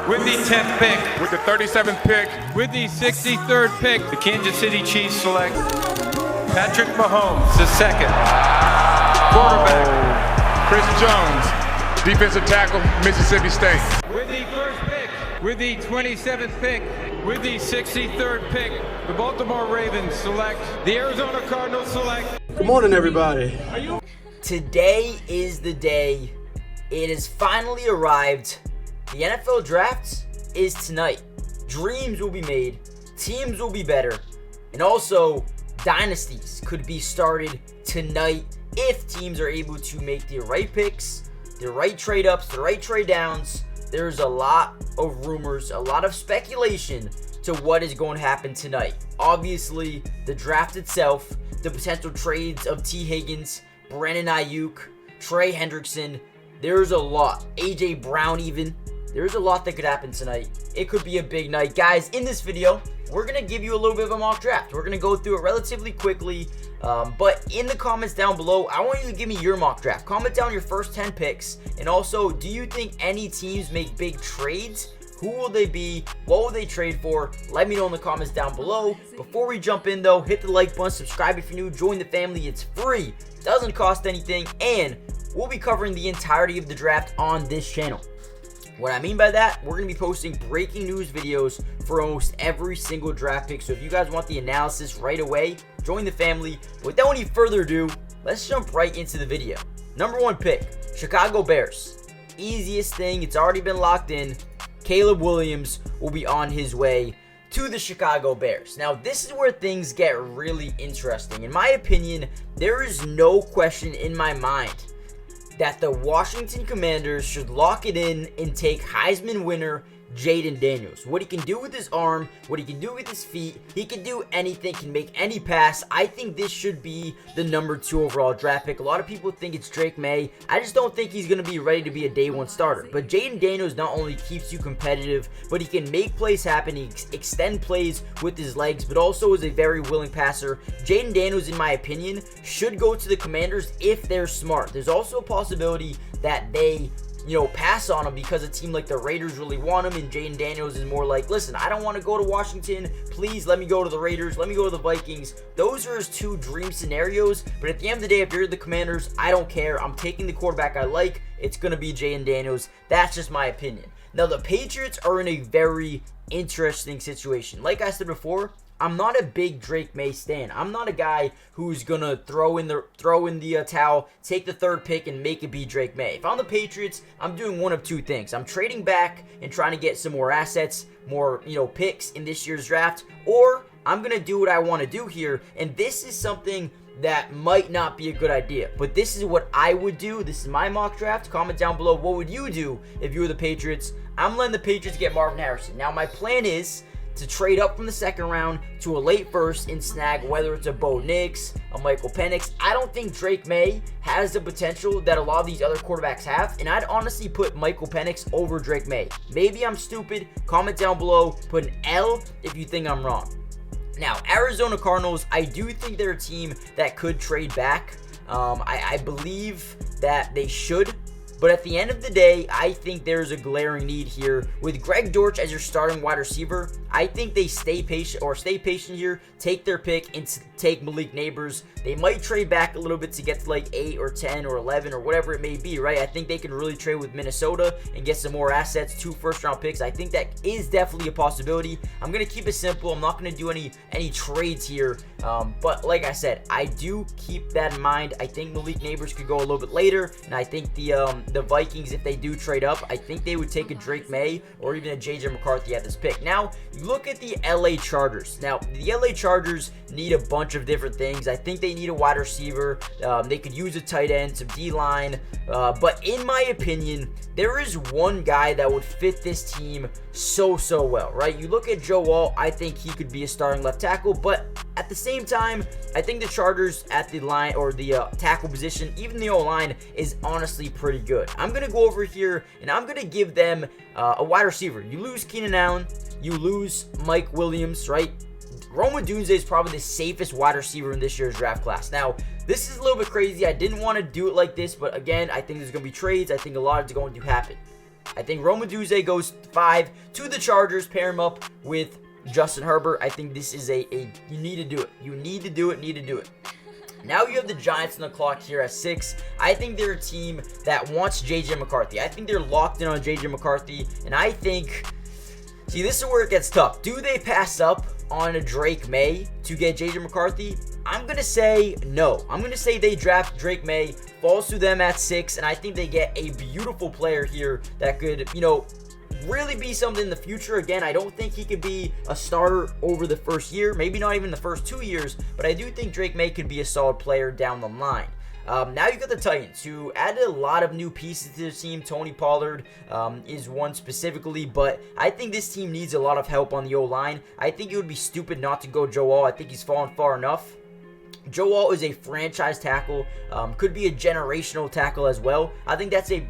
With the 10th pick. With the 37th pick. With the 63rd pick. The Kansas City Chiefs select Patrick Mahomes, the second. Quarterback. Chris Jones, defensive tackle, Mississippi State. With the first pick. With the 27th pick. With the 63rd pick. The Baltimore Ravens select. The Arizona Cardinals select. Good morning, everybody. Today is the day. It has finally arrived. The NFL draft is tonight. Dreams will be made. Teams will be better. And also, dynasties could be started tonight if teams are able to make the right picks, the right trade ups, the right trade downs. There's a lot of rumors, a lot of speculation to what is going to happen tonight. Obviously, the draft itself, the potential trades of T. Higgins, Brandon Ayuk, Trey Hendrickson. There's a lot. AJ Brown even. There's a lot that could happen tonight. It could be a big night. Guys, in this video, we're going to give you a little bit of a mock draft. We're going to go through it relatively quickly. But in the comments down below, I want you to give me your mock draft. Comment down your first 10 picks. And also, do you think any teams make big trades? Who will they be? What will they trade for? Let me know in the comments down below. Before we jump in though, hit the like button, subscribe if you're new, join the family. It's free, doesn't cost anything, and we'll be covering the entirety of the draft on this channel. What I mean by that, we're going to be posting breaking news videos for almost every single draft pick. So if you guys want the analysis right away, join the family. Without any further ado, let's jump right into the video. Number 1 pick, Chicago Bears. Easiest thing, it's already been locked in. Caleb Williams will be on his way to the Chicago Bears. Now, this is where things get really interesting. In my opinion, there is no question in my mind that the Washington Commanders should lock it in and take Heisman winner Jayden Daniels. What he can do with his arm, what he can do with his feet, he can do anything, can make any pass. I think this should be the number 2 overall draft pick. A lot of people think it's Drake May. I just don't think he's going to be ready to be a day 1 starter. But Jayden Daniels not only keeps you competitive, but he can make plays happen. He extend plays with his legs, but also is a very willing passer. Jayden Daniels, in my opinion, should go to the Commanders if they're smart. There's also a possibility that they pass on him because a team like the Raiders really want him, and Jayden Daniels is more like, listen, I don't want to go to Washington. Please let me go to the Raiders. Let me go to the Vikings. Those are his 2 dream scenarios. But at the end of the day, if you're the Commanders, I don't care. I'm taking the quarterback I like. It's going to be Jayden Daniels. That's just my opinion. Now, the Patriots are in a very interesting situation. Like I said before, I'm not a big Drake May stan. I'm not a guy who's gonna throw in the towel, take the 3rd pick, and make it be Drake May. If I'm the Patriots, I'm doing one of 2 things. I'm trading back and trying to get some more assets, more picks in this year's draft, or I'm gonna do what I want to do here. And this is something that might not be a good idea, but this is what I would do. This is my mock draft. Comment down below, what would you do if you were the Patriots? I'm letting the Patriots get Marvin Harrison. Now, my plan is to trade up from the 2nd round to a late 1st and snag whether it's a Bo Nix, a Michael Penix. I don't think Drake May has the potential that a lot of these other quarterbacks have, and I'd honestly put Michael Penix over Drake May. Maybe I'm stupid. Comment down below, put an L if you think I'm wrong. Now, Arizona Cardinals, I do think they're a team that could trade back. I believe that they should. But at the end of the day, I think there's a glaring need here. With Greg Dortch as your starting wide receiver, I think they stay patient here, take their pick, and take Malik Nabers. They might trade back a little bit to get to like 8 or 10 or 11 or whatever it may be, right? I think they can really trade with Minnesota and get some more assets, 2 first-round picks. I think that is definitely a possibility. I'm going to keep it simple. I'm not going to do any trades here. But like I said, I do keep that in mind. I think Malik Nabers could go a little bit later, and I think the Vikings, if they do trade up, I think they would take a Drake May or even a JJ McCarthy at this pick. Now, you look at the LA Chargers. Now, the LA Chargers need a bunch of different things. I think they need a wide receiver. They could use a tight end, some D-line. But in my opinion, there is one guy that would fit this team so well, right? You look at Joe Wall, I think he could be a starting left tackle, but at the same time, I think the Chargers at the line or the tackle position, even the O-line, is honestly pretty good. I'm going to go over here and I'm going to give them a wide receiver. You lose Keenan Allen, you lose Mike Williams, right? Rome Odunze is probably the safest wide receiver in this year's draft class. Now, this is a little bit crazy. I didn't want to do it like this, but again, I think there's going to be trades. I think a lot is going to happen. I think Rome Odunze goes 5 to the Chargers. Pair him up with Justin Herbert. I think this is you need to do it. You need to do it. Now you have the Giants on the clock here at 6. I think they're a team that wants J.J. McCarthy. I think they're locked in on J.J. McCarthy, and I think, see, this is where it gets tough. Do they pass up on a Drake May to get J.J. McCarthy? I'm going to say no. I'm going to say they draft Drake May, falls to them at 6, and I think they get a beautiful player here that could, really be something in the future. Again, I don't think he could be a starter over the first year, maybe not even the first 2 years, but I do think Drake May could be a solid player down the line. Now you got the Titans, who added a lot of new pieces to their team. Tony Pollard is one specifically, but I think this team needs a lot of help on the O-line. I think it would be stupid not to go Joe Alt. I think he's fallen far enough. Joe Alt is a franchise tackle, could be a generational tackle as well. I think that's a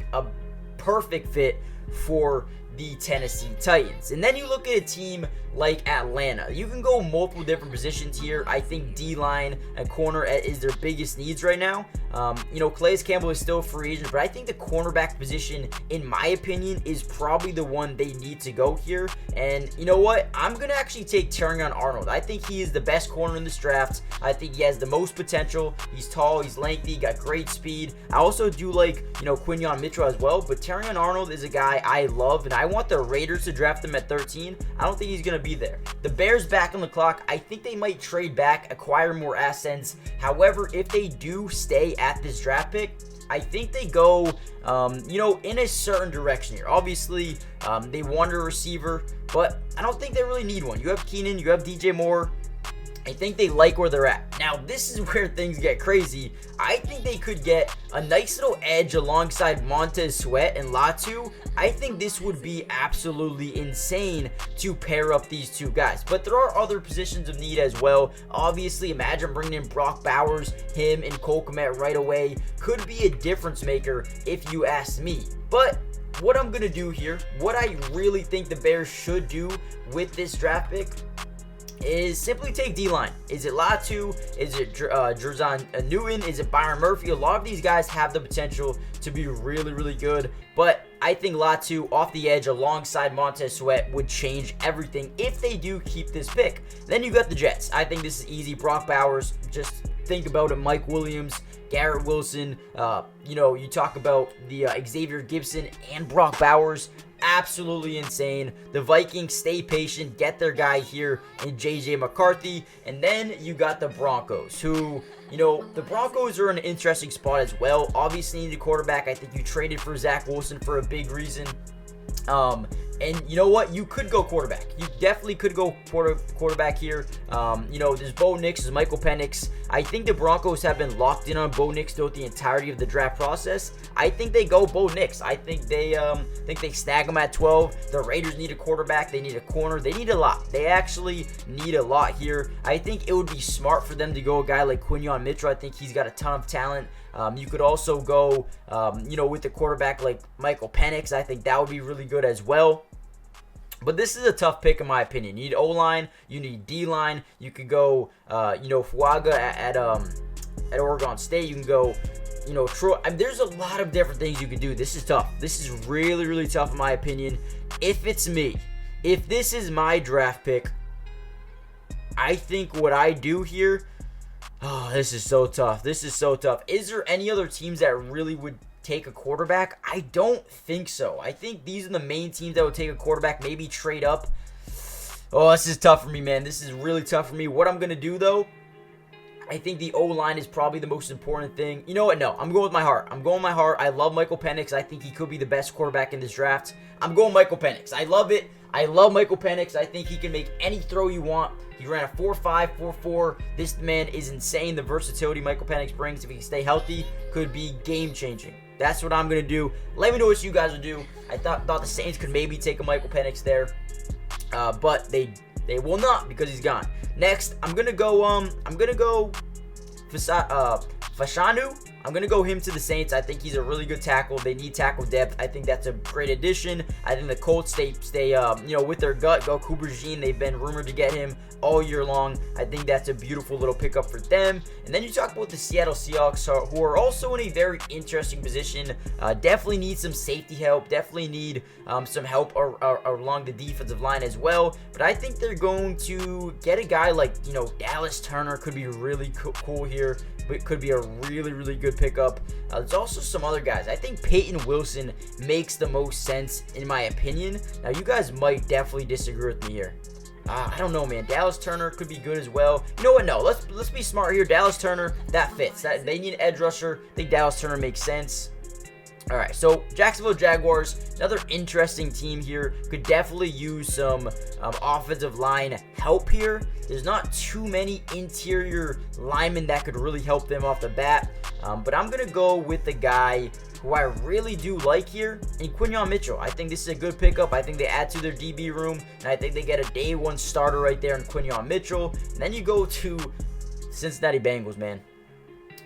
perfect fit for the Tennessee Titans. And then you look at a team like Atlanta. You can go multiple different positions here. I think D-line and corner is their biggest needs right now. Calais Campbell is still a free agent, but I think the cornerback position, in my opinion, is probably the one they need to go here. And you know what? I'm going to actually take Terrion Arnold. I think he is the best corner in this draft. I think he has the most potential. He's tall, he's lengthy, got great speed. I also do like, Quinyon Mitchell as well, but Terrion Arnold is a guy I love, and I want the Raiders to draft him at 13. I don't think he's going to be there. The Bears back on the clock. I think they might trade back, acquire more assets. However, if they do stay at this draft pick, I think they go, in a certain direction here. Obviously, they want a receiver, but I don't think they really need one. You have Keenan, you have DJ Moore. I think they like where they're at. Now, this is where things get crazy. I think they could get a nice little edge alongside Montez Sweat and Latu. I think this would be absolutely insane to pair up these two guys. But there are other positions of need as well. Obviously, imagine bringing in Brock Bowers, him and Cole Kmet right away. Could be a difference maker if you ask me. But what I'm going to do here, what I really think the Bears should do with this draft pick, is simply take D-line. Is it Latu? Is it Jer'Zhan Newton? Is it Byron Murphy? A lot of these guys have the potential to be really, really good, but I think Latu off the edge alongside Montez Sweat would change everything if they do keep this pick. Then you got the Jets. I think this is easy. Brock Bowers, just think about it. Mike Williams, Garrett Wilson, you talk about the Xavier Gibson and Brock Bowers. Absolutely insane. The Vikings stay patient, get their guy here in J.J. McCarthy. And then you got the Broncos, who, the Broncos are in an interesting spot as well. Obviously need a quarterback. I think you traded for Zach Wilson for a big reason. And you know what? You could go quarterback. You definitely could go quarterback here. There's Bo Nix, there's Michael Penix. I think the Broncos have been locked in on Bo Nix throughout the entirety of the draft process. I think they go Bo Nix. I think they snag him at 12. The Raiders need a quarterback. They need a corner. They need a lot. They actually need a lot here. I think it would be smart for them to go a guy like Quinyon Mitchell. I think he's got a ton of talent. You could also go, with a quarterback like Michael Penix. I think that would be really good as well. But this is a tough pick in my opinion. You need O-line, you need D-line. You could go, Fuaga at Oregon State. You can go, Troy. There's a lot of different things you could do. This is tough. This is really, really tough in my opinion. If it's me, if this is my draft pick, I think what I do here, this is so tough. This is so tough. Is there any other teams that really would take a quarterback? I don't think so. I think these are the main teams that would take a quarterback, maybe trade up. Oh, this is tough for me, man. This is really tough for me. What I'm going to do, though, I think the O-line is probably the most important thing. You know what? No, I'm going with my heart. I love Michael Penix. I think he could be the best quarterback in this draft. I'm going Michael Penix. I love it. I love Michael Penix. I think he can make any throw you want. He ran a 4.5, 4.4. This man is insane. The versatility Michael Penix brings, if he can stay healthy, could be game-changing. That's what I'm going to do. Let me know what you guys would do. I thought the Saints could maybe take a Michael Penix there. But they will not because he's gone. Next, I'm going to go Fashanu. I'm going to go him to the Saints. I think he's a really good tackle. They need tackle depth. I think that's a great addition. I think the Colts stay with their gut. Go Cooper Jean. They've been rumored to get him all year long. I think that's a beautiful little pickup for them. And then you talk about the Seattle Seahawks, who are also in a very interesting position. Definitely need some safety help. Definitely need some help along the defensive line as well. But I think they're going to get a guy like, Dallas Turner could be really cool here. But could be a really, really good pickup. There's also some other guys. I think Peyton Wilson makes the most sense in my opinion. Now, you guys might definitely disagree with me here. I don't know, man. Dallas Turner could be good as well. You know what? No, let's be smart here. Dallas Turner, that fits. They need an edge rusher. I think Dallas Turner makes sense. All right, so Jacksonville Jaguars, another interesting team here. Could definitely use some offensive line help here. There's not too many interior linemen that could really help them off the bat. But I'm going to go with the guy who I really do like here, in Quinyon Mitchell. I think this is a good pickup. I think they add to their DB room, and I think they get a day one starter right there in Quinyon Mitchell. And then you go to Cincinnati Bengals, man.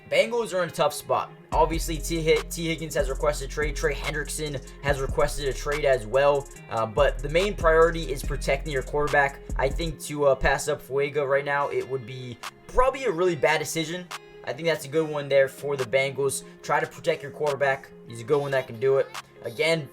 Bengals are in a tough spot. Obviously, T. Higgins has requested a trade. Trey Hendrickson has requested a trade as well. But the main priority is protecting your quarterback. I think to pass up Fuega right now, it would be probably a really bad decision. I think that's a good one there for the Bengals. Try to protect your quarterback. He's a good one that can do it. Again,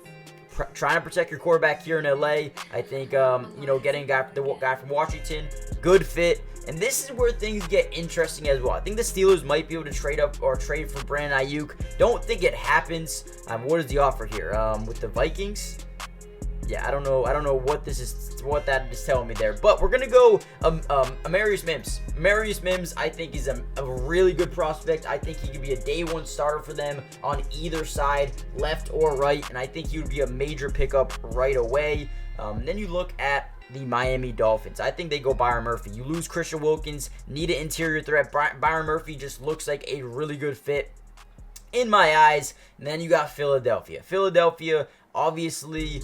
trying to protect your quarterback here in LA. I think, getting a guy from Washington, good fit. And this is where things get interesting as well. I think the Steelers might be able to trade up or trade for Brandon Ayuk. Don't think it happens. What is the offer here? With the Vikings? Yeah, I don't know what that is telling me there. But we're gonna go Amarius Mims. Amarius Mims, I think, is a really good prospect. I think he could be a day one starter for them on either side, left or right. And I think he would be a major pickup right away. Then you look at the Miami Dolphins. I think they go Byron Murphy. You lose Christian Wilkins, need an interior threat. Byron Murphy just looks like a really good fit in my eyes. And then you got Philadelphia. Philadelphia, obviously,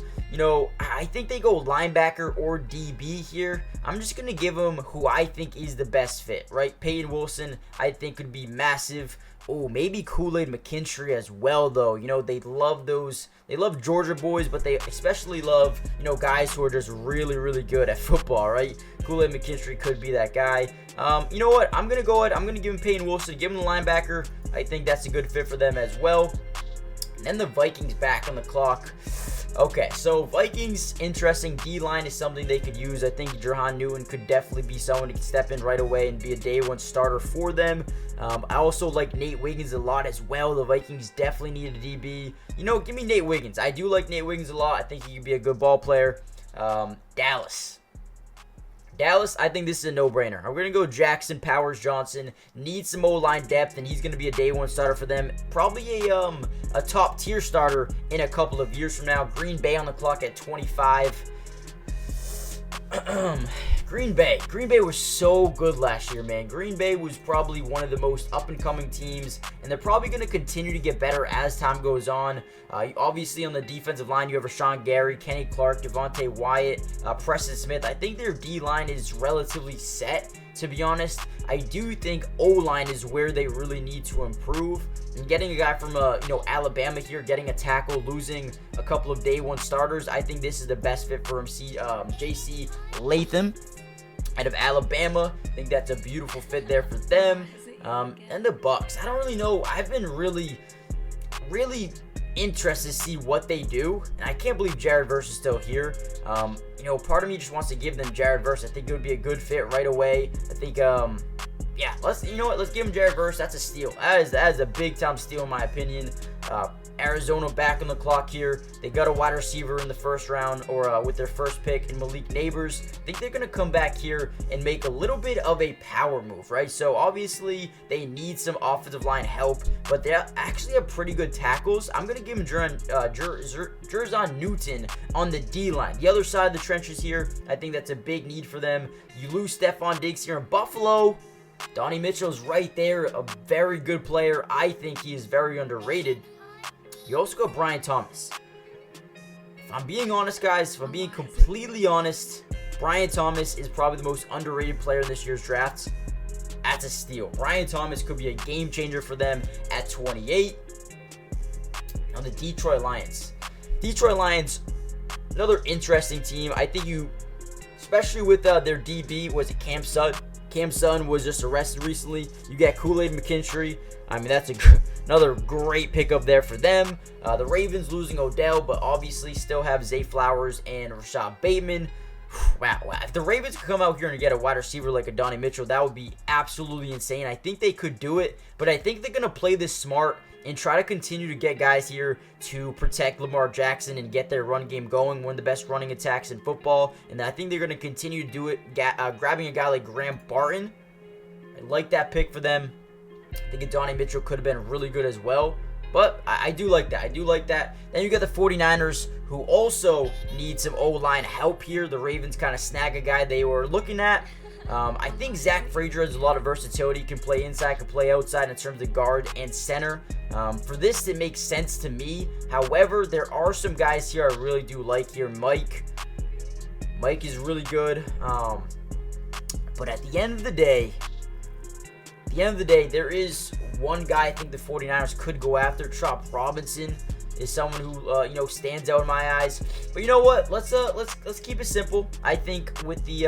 I think they go linebacker or DB here. I'm just going to give them who I think is the best fit, right? Peyton Wilson, I think, could be massive. Oh, maybe Kool-Aid McKinstry as well, though. They love those. They love Georgia boys, but they especially love, guys who are just really, really good at football, right? Kool-Aid McKinstry could be that guy. You know what? I'm going to go ahead. I'm going to give him Peyton Wilson. Give him the linebacker. I think that's a good fit for them as well. And then the Vikings back on the clock. Okay, so Vikings, interesting. D-line is something they could use. I think Jerhan Newton could definitely be someone who can step in right away and be a day one starter for them. I also like Nate Wiggins a lot as well. The Vikings definitely need a DB. Give me Nate Wiggins. I do like Nate Wiggins a lot. I think he could be a good ball player. Dallas, I think this is a no-brainer. I'm going to go Jackson Powers Johnson. Needs some O-line depth, and he's going to be a day one starter for them. Probably a top-tier starter in a couple of years from now. Green Bay on the clock at 25. Green Bay was so good last year, man. Green Bay was probably one of the most up-and-coming teams, and they're probably going to continue to get better as time goes on. Obviously, on the defensive line, you have Rashawn Gary, Kenny Clark, Devontae Wyatt, Preston Smith. I think their D-line is relatively set, to be honest. I do think O-line is where they really need to improve. And getting a guy from Alabama here, getting a tackle, losing a couple of day one starters, I think this is the best fit for him. J.C. Latham out of Alabama. I think that's a beautiful fit there for them. And the Bucks, I don't really know. I've been really interested to see what they do, and I can't believe Jared Verse is still here. Part of me just wants to give them Jared Verse. I think it would be a good fit right away. I think let's give him Jared Verse. That's a steal. That is a big time steal in my opinion. Arizona back on the clock here. They got a wide receiver in the first round, or with their first pick in Malik Neighbors. I think they're going to come back here and make a little bit of a power move, right? So obviously they need some offensive line help, but they actually have pretty good tackles. I'm going to give them Jer'Zhan Newton on the D-line. The other side of the trenches here, I think that's a big need for them. You lose Stephon Diggs here in Buffalo. Donnie Mitchell's right there, a very good player. I think he is very underrated. You also got Brian Thomas. If I'm being honest, guys, if I'm being completely honest, Brian Thomas is probably the most underrated player in this year's draft. that's a steal. Brian Thomas could be a game changer for them at 28. Now the Detroit Lions. Detroit Lions, another interesting team. I think you, especially with their DB, was it Cam Sutton? Cam Sutton was just arrested recently. You got Kool-Aid McKinstry. I mean, that's another great pickup there for them. The Ravens losing Odell, but obviously still have Zay Flowers and Rashad Bateman. Wow. If the Ravens could come out here and get a wide receiver like a Donnie Mitchell, that would be absolutely insane. I think they could do it, but I think they're going to play this smart and try to continue to get guys here to protect Lamar Jackson and get their run game going, one of the best running attacks in football. And I think they're going to continue to do it, grabbing a guy like Graham Barton. I like that pick for them. I think Donnie Mitchell could have been really good as well. But I do like that. I do like that. Then you got the 49ers, who also need some O-line help here. The Ravens kind of snag a guy they were looking at. I think Zach Frazier has a lot of versatility. He can play inside, can play outside in terms of guard and center. For this, it makes sense to me. However, there are some guys here I really do like here. Mike is really good. But at the end of the day, there is one guy I think the 49ers could go after. Chop Robinson is someone who stands out in my eyes. But you know what? Let's keep it simple. I think with the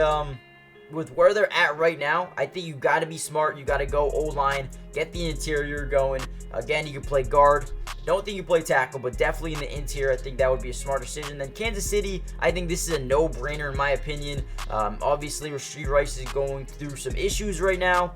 with where they're at right now, I think you got to be smart. You got to go O-line, get the interior going. Again, you can play guard. Don't think you play tackle, but definitely in the interior, I think that would be a smart decision. Then Kansas City, I think this is a no-brainer in my opinion. Obviously, Rashee Rice is going through some issues right now.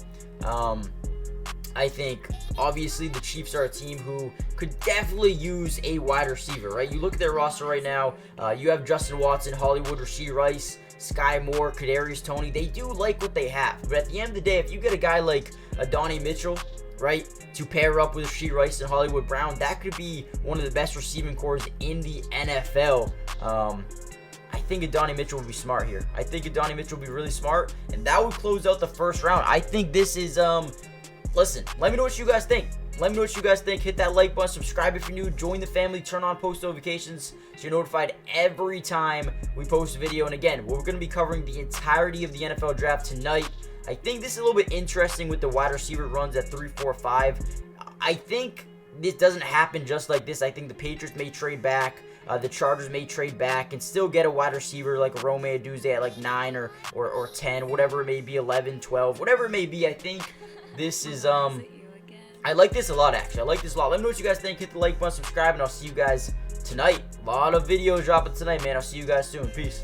I think, obviously, the Chiefs are a team who could definitely use a wide receiver, right? You look at their roster right now. You have Justin Watson, Hollywood, Rashee Rice, Sky Moore, Kadarius Toney. They do like what they have. But at the end of the day, if you get a guy like a Donnie Mitchell, right, to pair up with Rashee Rice and Hollywood Brown, that could be one of the best receiving cores in the NFL. I think a Donnie Mitchell would be smart here. I think a Donnie Mitchell would be really smart, and that would close out the first round. I think this is, listen, let me know what you guys think. Let me know what you guys think. Hit that like button, subscribe if you're new, join the family, turn on post notifications so you're notified every time we post a video. And again, we're going to be covering the entirety of the NFL draft tonight. I think this is a little bit interesting with the wide receiver runs at 3, 4, 5. I think this doesn't happen just like this. I think the Patriots may trade back. The Chargers may trade back and still get a wide receiver like Rome Odunze at like 9 or 10, whatever it may be, 11, 12, whatever it may be. I think this is, I like this a lot, actually. I like this a lot. Let me know what you guys think. Hit the like button, subscribe, and I'll see you guys tonight. A lot of videos dropping tonight, man. I'll see you guys soon. Peace.